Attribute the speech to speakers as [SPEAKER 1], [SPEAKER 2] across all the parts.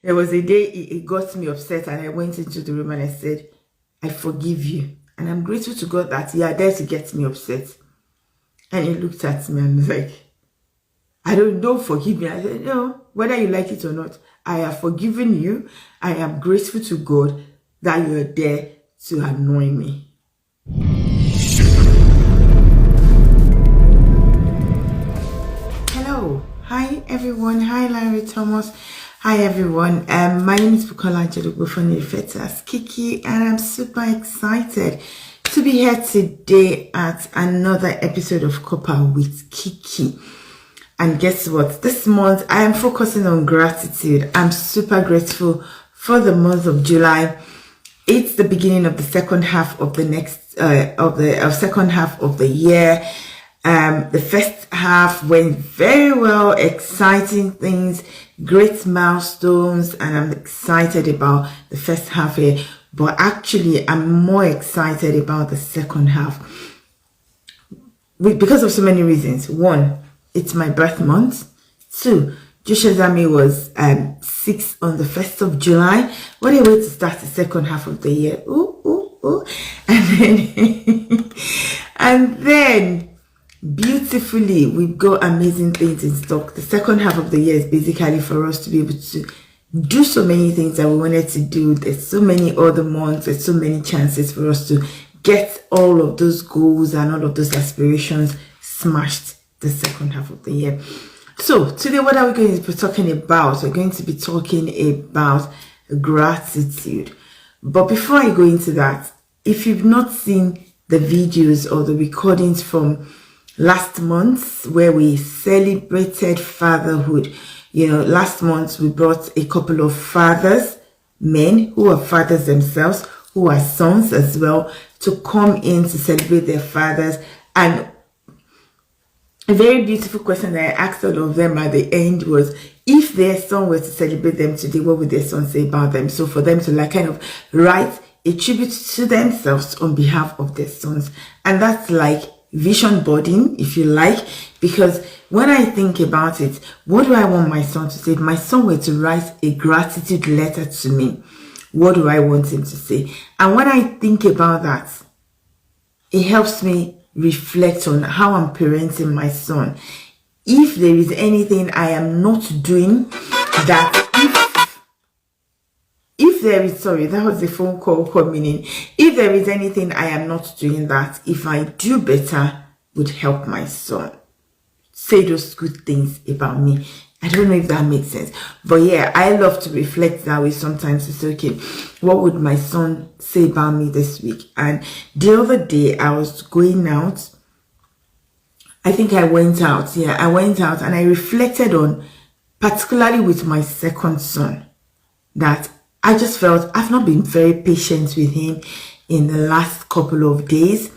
[SPEAKER 1] There was a day it got me upset, and I went into the room and I said, I forgive you. And I'm grateful to God that you are there to get me upset. And he looked at me and was like, don't forgive me. I said, no, whether you like it or not, I have forgiven you. I am grateful to God that you're there to annoy me. Hello. Hi, everyone. Hi, Larry Thomas. Hi, everyone. My name is Bukola Jedogbo referred to as Kiki, and I'm super excited to be here today at another episode of Copper with Kiki. And guess what? This month I am focusing on gratitude. I'm super grateful for the month of July. It's the beginning of the second half of the second half of the year. The first half went very well, exciting things, great milestones, and I'm excited about the first half here. But actually, I'm more excited about the second half because of so many reasons. One, it's my birth month. Two, Joshua Zami was 6 on the 1st of July. What a way to start the second half of the year. Ooh, ooh, ooh. And then beautifully, we've got amazing things in stock. The second half of the year is basically for us to be able to do so many things that we wanted to do. There's so many other months, there's so many chances for us to get all of those goals and all of those aspirations smashed the second half of the year. So today, what are we going to be talking about? We're going to be talking about gratitude. But before I go into that, if you've not seen the videos or the recordings from last month where we celebrated fatherhood, last month we brought a couple of fathers, men who are fathers themselves, who are sons as well, to come in to celebrate their fathers. And a very beautiful question that I asked all of them at the end was, if their son were to celebrate them today, what would their son say about them? So for them to kind of write a tribute to themselves on behalf of their sons. And that's like vision boarding, if you like, because when I think about it, what do I want my son to say? If my son were to write a gratitude letter to me, what do I want him to say? And when I think about that, it helps me reflect on how I'm parenting my son. If there is anything I am not doing, if there is, sorry, that was the phone call coming in. If there is anything I am not doing that, if I do better, would help my son say those good things about me. I don't know if that makes sense. But yeah, I love to reflect that way sometimes. It's okay. What would my son say about me this week? And the other day I was going out. I think I went out. Yeah, I went out and I reflected on, particularly with my second son, that I just felt I've not been very patient with him in the last couple of days.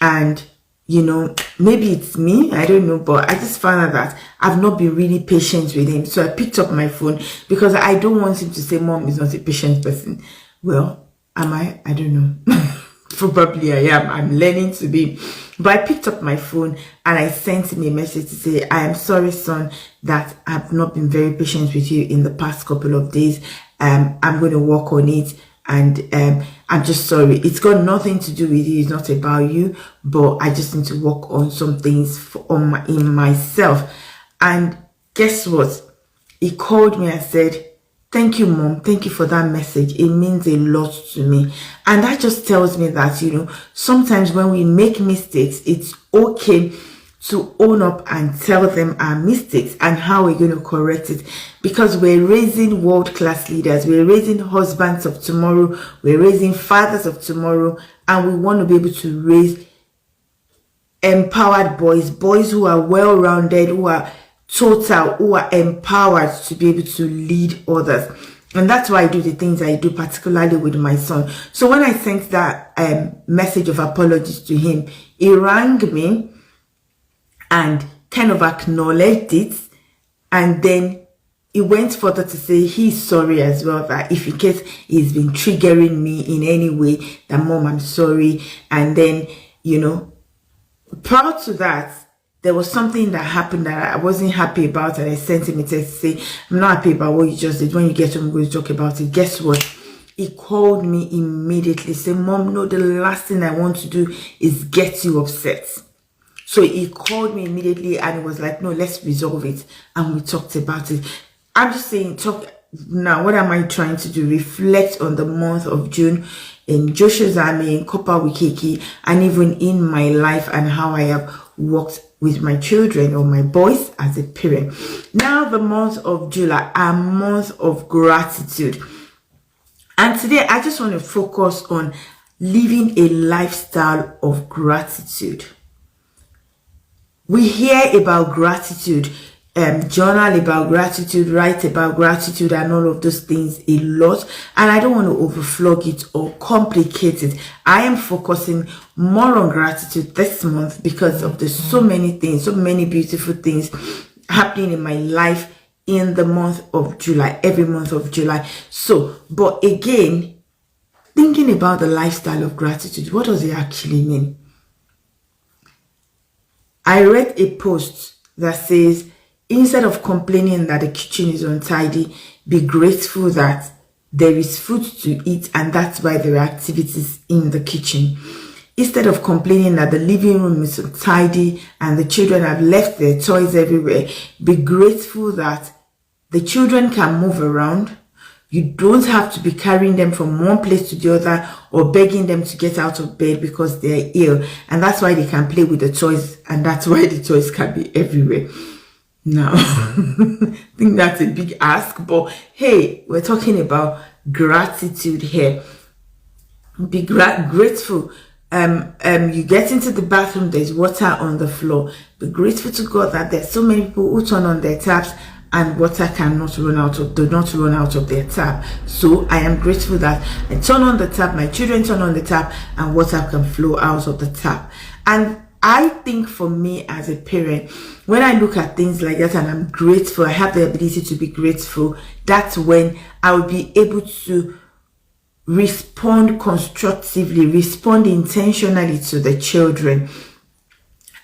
[SPEAKER 1] And, maybe it's me, I don't know, but I just found out that I've not been really patient with him. So I picked up my phone because I don't want him to say, Mom is not a patient person. Well, am I? I don't know. Probably I am. I'm learning to be. But I picked up my phone and I sent him a message to say, I am sorry, son, that I've not been very patient with you in the past couple of days. I'm going to work on it, and I'm just sorry. It's got nothing to do with you. It's not about you, but I just need to work on some things in myself. And guess what? He called me and said, thank you, Mom. Thank you for that message. It means a lot to me. And that just tells me that, sometimes when we make mistakes, it's okay to own up and tell them our mistakes and how we're going to correct it, because we're raising world-class leaders, we're raising husbands of tomorrow, we're raising fathers of tomorrow, and we want to be able to raise empowered boys who are well-rounded, who are total, who are empowered to be able to lead others. And that's why I do the things I do, particularly with my son. So when I sent that message of apologies to him, he rang me and kind of acknowledged it, and then he went further to say he's sorry as well, that if in case he's been triggering me in any way, that Mom, I'm sorry. And then, prior to that, there was something that happened that I wasn't happy about, and I sent him a text to say, I'm not happy about what you just did. When you get home, we're going to talk about it. Guess what? He called me immediately, said, Mom, no, the last thing I want to do is get you upset. So he called me immediately and he was like, no, let's resolve it. And we talked about it. I'm just saying, now, what am I trying to do? Reflect on the month of June in Joshua's army, in Copper with KIKI, and even in my life, and how I have worked with my children or my boys as a parent. Now, the month of July, a month of gratitude. And today, I just want to focus on living a lifestyle of gratitude. We hear about gratitude, journal about gratitude, write about gratitude, and all of those things a lot. And I don't want to overflog it or complicate it. I am focusing more on gratitude this month because of the so many things, so many beautiful things happening in my life in the month of July, every month of July. So, but again, thinking about the lifestyle of gratitude, what does it actually mean? I read a post that says, instead of complaining that the kitchen is untidy, be grateful that there is food to eat, and that's why there are activities in the kitchen. Instead of complaining that the living room is untidy and the children have left their toys everywhere, be grateful that the children can move around. You don't have to be carrying them from one place to the other or begging them to get out of bed because they're ill. And that's why they can play with the toys, and that's why the toys can be everywhere. Now, I think that's a big ask, but hey, we're talking about gratitude here. Be grateful. You get into the bathroom, there's water on the floor. Be grateful to God that there's so many people who turn on their taps and water do not run out of their tap. So I am grateful that I turn on the tap, my children turn on the tap, and water can flow out of the tap. And I think for me as a parent, when I look at things like that and I'm grateful, I have the ability to be grateful, that's when I will be able to respond constructively, respond intentionally to the children.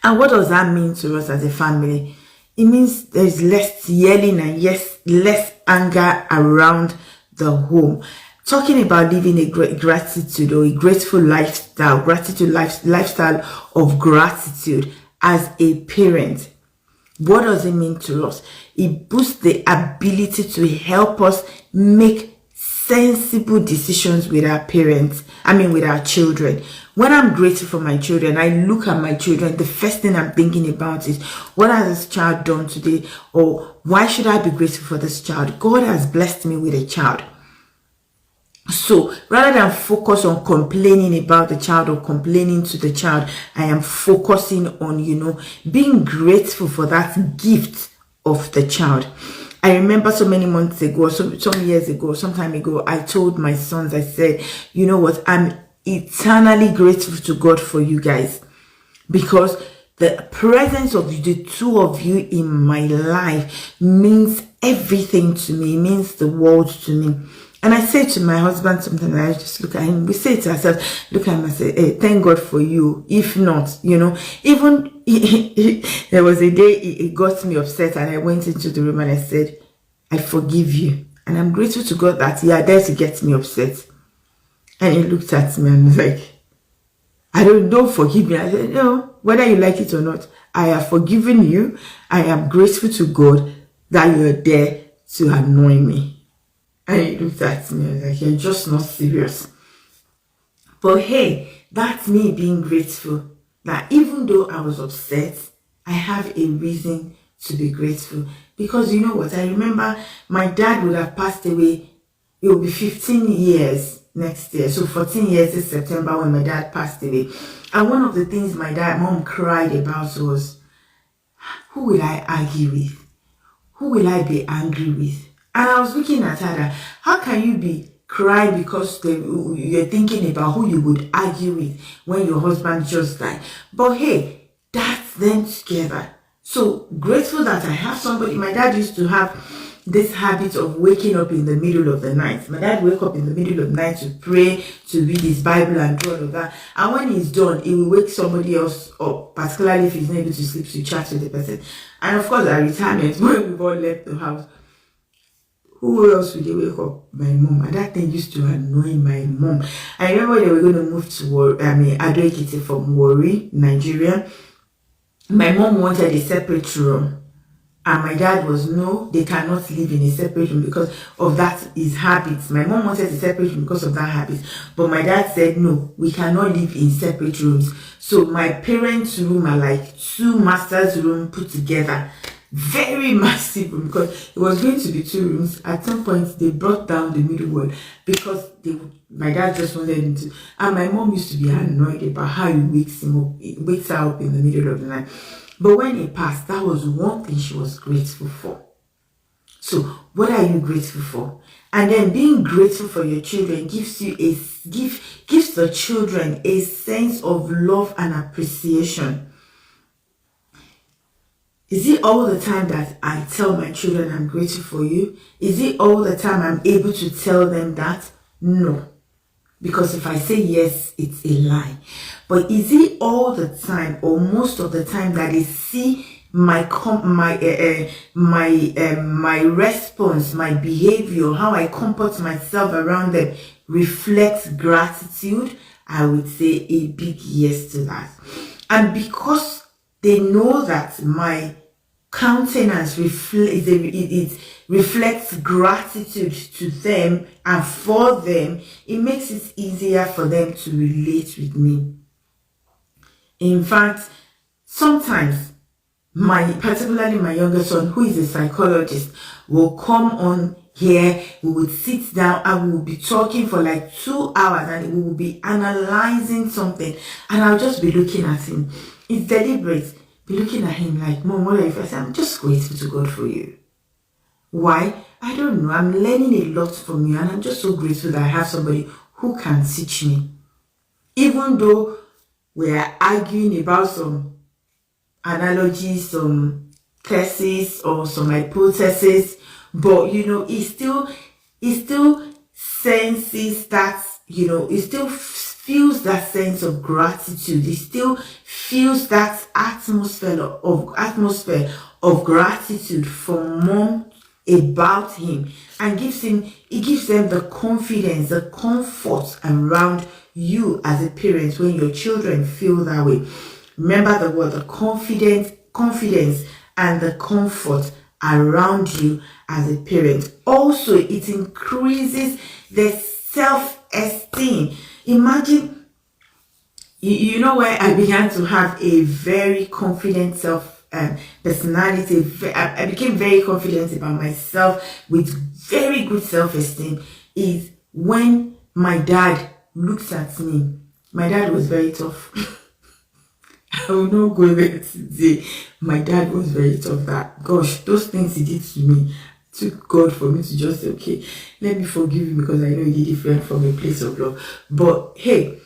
[SPEAKER 1] And what does that mean to us as a family? It means there's less yelling and less anger around the home. Talking about living a gratitude or a grateful lifestyle, lifestyle of gratitude as a parent. What does it mean to us? It boosts the ability to help us make sensible decisions with our with our children. When I'm grateful for my children, I look at my children, the first thing I'm thinking about is, what has this child done today? Or why should I be grateful for this child? God has blessed me with a child. So rather than focus on complaining about the child or complaining to the child, I am focusing on, being grateful for that gift of the child. I remember so many months ago, some years ago, some time ago, I told my sons, I said, you know what, I'm eternally grateful to God for you guys, because the presence of the two of you in my life means everything to me, means the world to me. And I say to my husband something, I just look at him, we say to ourselves, look at him and say, hey, thank God for you. If not, even there was a day he got me upset, and I went into the room and I said, I forgive you. And I'm grateful to God that you are there to get me upset. And he looked at me and was like, don't forgive me. I said, no, whether you like it or not, I have forgiven you. I am grateful to God that you're there to annoy me. And he looked at me and was like, you're just not serious. But hey, that's me being grateful that even though I was upset, I have a reason to be grateful. Because you know what? I remember my dad would have passed away. It will be 15 years next year. So 14 years this September when my dad passed away. And one of the things my mom cried about was, who will I argue with? Who will I be angry with? And I was looking at her, how can you be crying because you're thinking about who you would argue with when your husband just died? But hey, that's them together. So grateful that I have somebody. My dad used to have this habit of waking up in the middle of the night. My dad wake up in the middle of the night to pray, to read his Bible and do all of that. And when he's done, he will wake somebody else up, particularly if he's not able to sleep, to chat with the person. And of course, at retirement, when we've all left the house, who else would they wake up? My mom. And that thing used to annoy my mom. I remember they were going to move to Ado Ekiti from Warri, Nigeria. My mom wanted a separate room. And my dad was, no, they cannot live in a separate room because of that, his habits. My mom wanted a separate room because of that habit. But my dad said, no, we cannot live in separate rooms. So my parents' room are like 2 master's rooms put together. Very massive room, because it was going to be 2 rooms. At some point, they brought down the middle one because my dad just wanted him to. And my mom used to be annoyed about how he wakes her up in the middle of the night. But when it passed, that was one thing she was grateful for. So, what are you grateful for? And then being grateful for your children gives the children a sense of love and appreciation. Is it all the time that I tell my children I'm grateful for you? Is it all the time I'm able to tell them that? No. Because if I say yes, it's a lie. But is it all the time or most of the time that they see my response, my behavior, how I comport myself around them reflects gratitude? I would say a big yes to that. And because they know that my countenance reflects gratitude to them and for them, it makes it easier for them to relate with me. In fact, sometimes particularly my younger son, who is a psychologist, will come on here, we would sit down and we will be talking for like 2 hours and we will be analyzing something, and I'll just be looking at him. It's deliberate. Be looking at him like, Mom, what are you? I say, I'm just grateful to God for you. Why? I don't know. I'm learning a lot from you, and I'm just so grateful that I have somebody who can teach me. Even though we're arguing about some analogies, some thesis, or some hypothesis, but he still senses that, he still feels that sense of gratitude. He still feels that atmosphere of gratitude from Mom about him, and it gives them the confidence, the comfort around you as a parent when your children feel that way. Remember the word, the confidence and the comfort around you as a parent. Also, it increases the self-esteem. Imagine, where I began to have a very confident personality. I became very confident about myself with very good self-esteem is when my dad looks at me. My dad was very tough. I will not go there today. My dad was very tough. That, gosh, those things he did to me took God for me to just say, okay, let me forgive you because I know he did different from a place of love. But hey,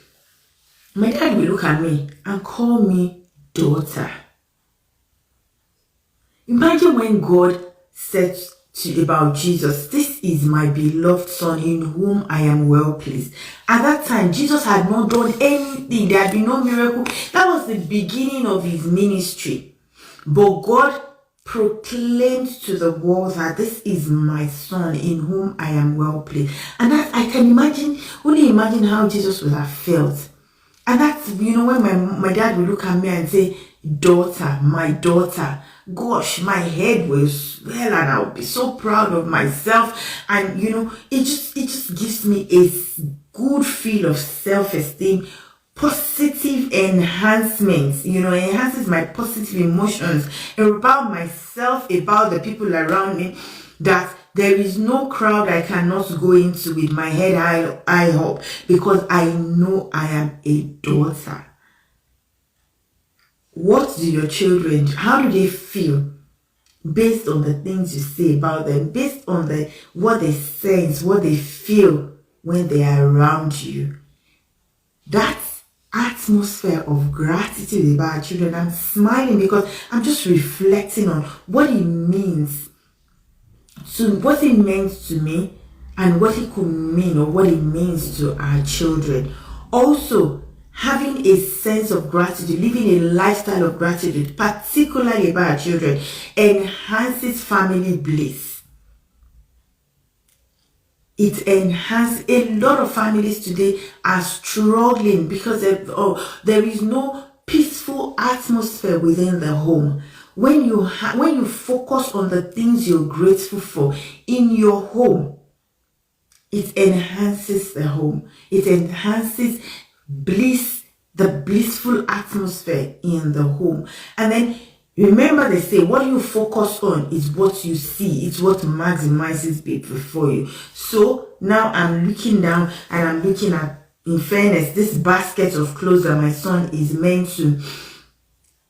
[SPEAKER 1] my dad will look at me and call me daughter. Imagine when God said about Jesus, this is my beloved son in whom I am well pleased. At that time, Jesus had not done anything. There had been no miracle. That was the beginning of his ministry. But God proclaimed to the world that this is my son in whom I am well pleased. And that I can only imagine how Jesus would have felt. And that's, when my dad would look at me and say, daughter, my daughter. Gosh, my head will swell and I'll be so proud of myself. And, it just gives me a good feel of self-esteem, positive enhancements, enhances my positive emotions about myself, about the people around me, that there is no crowd I cannot go into with my head high up because I know I am a daughter. What do your children, how do they feel based on the things you say about them, based on what they sense, what they feel when they are around you? That atmosphere of gratitude about children, I'm smiling because I'm just reflecting on what it means to what it meant to me and what it could mean, or what it means to our children. Also, having a sense of gratitude, living a lifestyle of gratitude, particularly about our children, enhances family bliss. It enhances. A lot of families today are struggling because there is no peaceful atmosphere within the home. When you focus on the things you're grateful for in your home, it enhances the home. It enhances bliss, the blissful atmosphere in the home. And then remember, they say what you focus on is what you see. It's what maximizes people for you. So now I'm looking down and I'm looking at, in fairness, this basket of clothes that my son is meant to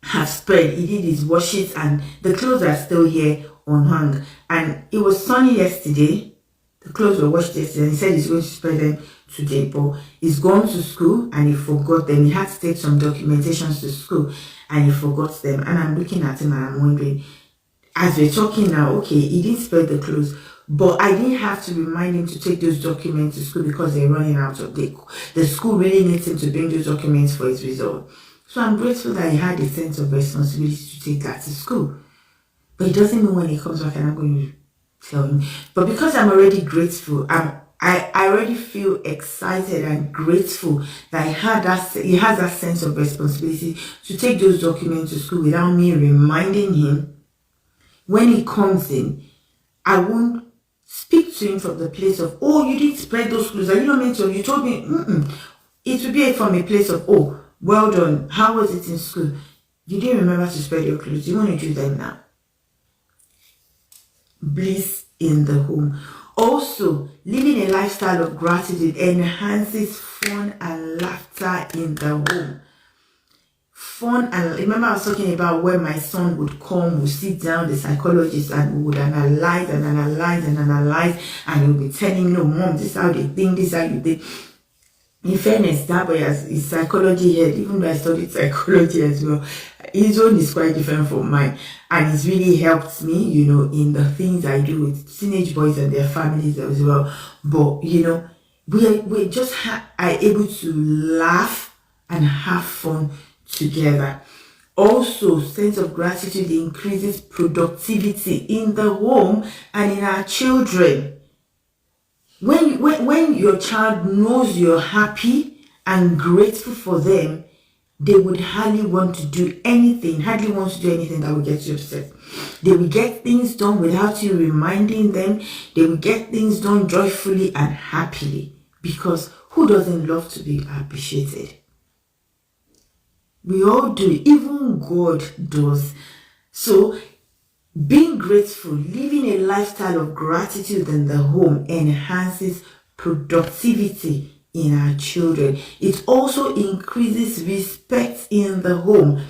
[SPEAKER 1] have spread. He did his washes and the clothes are still here on hang. And it was sunny yesterday. The clothes were washed yesterday, and he said he's going to spread them today, but he's gone to school and he forgot them. He had to take some documentations to school and he forgot them. And I'm looking at him and I'm wondering, as we're talking now, okay, he didn't spread the clothes, but I didn't have to remind him to take those documents to school because they're running out of date. The school really needs him to bring those documents for his result. So I'm grateful that he had a sense of responsibility to take that to school. But it doesn't mean when he comes back and I'm going to tell him. But because I'm already grateful, I already feel excited and grateful that he has that sense of responsibility to take those documents to school without me reminding him. When he comes in, I won't speak to him from the place of, oh, you didn't spread those clothes. Are you not meant to? You told me. It will be from a place of, oh, well done. How was it in school? You didn't remember to spread your clothes. You want to do them now. Bliss in the home. Also, living a lifestyle of gratitude enhances fun and laughter in the home. Fun, and remember I was talking about where my son would come, would sit down, the psychologist, and would analyze, and he would be telling, no, mom, this is how they think, this is how you think. In fairness, that boy has his psychology head, even though I studied psychology as well, his own is quite different from mine. And it's really helped me, in the things I do with teenage boys and their families as well. But, we just are able to laugh and have fun together. Also, sense of gratitude increases productivity in the home and in our children. When your child knows you're happy and grateful for them, they would hardly want to do anything that will get you upset. They will get things done without you reminding them. They will get things done joyfully and happily, because who doesn't love to be appreciated? We all do, even God does. So being grateful, living a lifestyle of gratitude in the home enhances productivity in our children. It also increases respect in the home.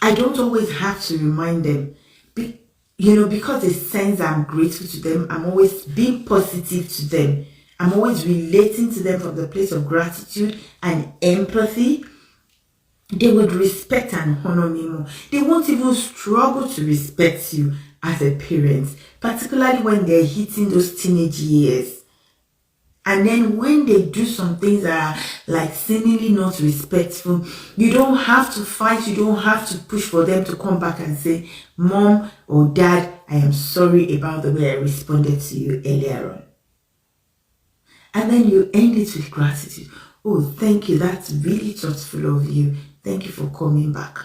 [SPEAKER 1] I don't always have to remind them, because they sense I'm grateful to them. I'm always being positive to them. I'm always relating to them from the place of gratitude and empathy. They would respect and honor me more. They won't even struggle to respect you as a parent, particularly when they're hitting those teenage years. And then when they do some things that are like seemingly not respectful, you don't have to fight, you don't have to push for them to come back and say, Mom or Dad, I am sorry about the way I responded to you earlier on. And then you end it with gratitude. Oh, thank you, that's really thoughtful of you. Thank you for coming back.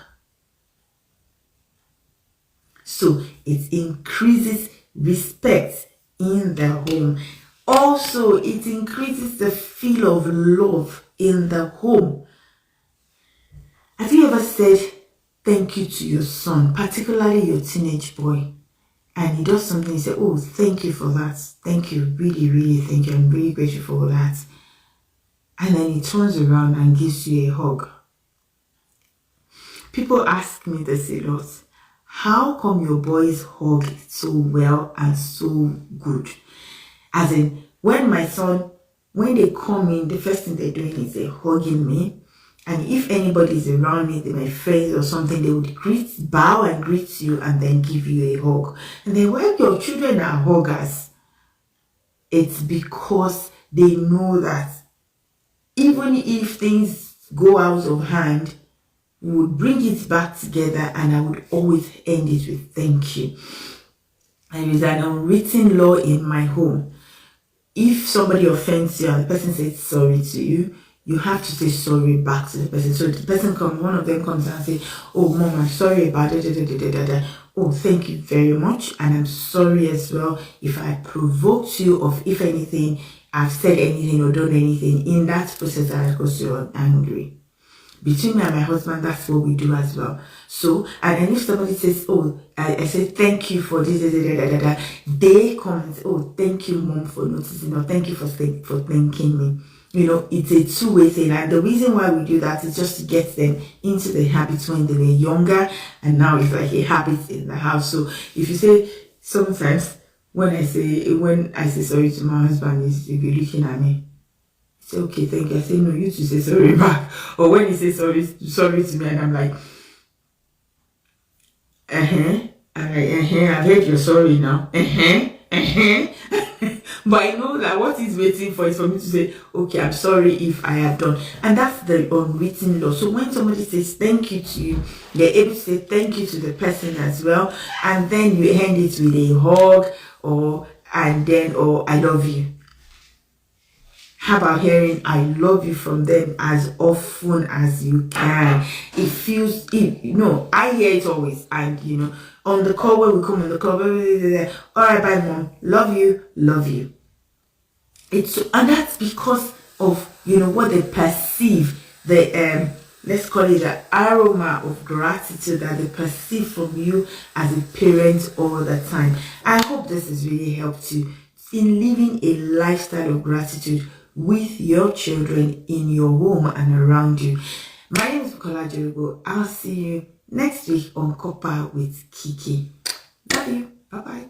[SPEAKER 1] So it increases respect in the home. Also, it increases the feel of love in the home. Have you ever said thank you to your son, particularly your teenage boy, and he does something, you say, oh, thank you for that. Thank you, really, really thank you. I'm really grateful for that. And then he turns around and gives you a hug. People ask me this a lot. How come your boys hug so well and so good? As in, when they come in, the first thing they're doing is they're hugging me. And if anybody is around me, my friends or something, they would bow and greet you and then give you a hug. And then when your children are huggers, it's because they know that even if things go out of hand, we would bring it back together, and I would always end it with thank you. There is an unwritten law in my home. If somebody offends you and the person says sorry to you, you have to say sorry back to the person. So the person one of them comes and say, oh mom, I'm sorry about it. Oh, thank you very much, and I'm sorry as well if I provoked you, or if anything, I've said anything or done anything in that process that has caused you angry. Between me and my husband, that's what we do as well. So, and then if somebody says, oh, I said thank you for this, they come and say, oh, thank you mom for noticing, or thank you for thanking me. You know, it's a two-way thing, and the reason why we do that is just to get them into the habits when they were younger, and now it's like a habit in the house. So if you say, sometimes when I say sorry to my husband, he'll be looking at me. Say, okay, thank you. I say, no, you to say sorry back. Or when he says sorry to me, and I'm like, I've heard you're sorry now. But I know that what he's waiting for is for me to say, okay, I'm sorry if I have done. And that's the unwritten law. So when somebody says thank you to you, they're able to say thank you to the person as well. And then you end it with a hug, or I love you. How about hearing I love you from them as often as you can? It feels, I hear it always. And, on the call, when we come on the call, all right, bye, mom. Love you, love you. And that's because of, what they perceive, let's call it the aroma of gratitude that they perceive from you as a parent all the time. I hope this has really helped you in living a lifestyle of gratitude with your children in your home and around you. My name is Bukola Jerigo. I'll see you next week on Copper with Kiki. Love you. Bye-bye.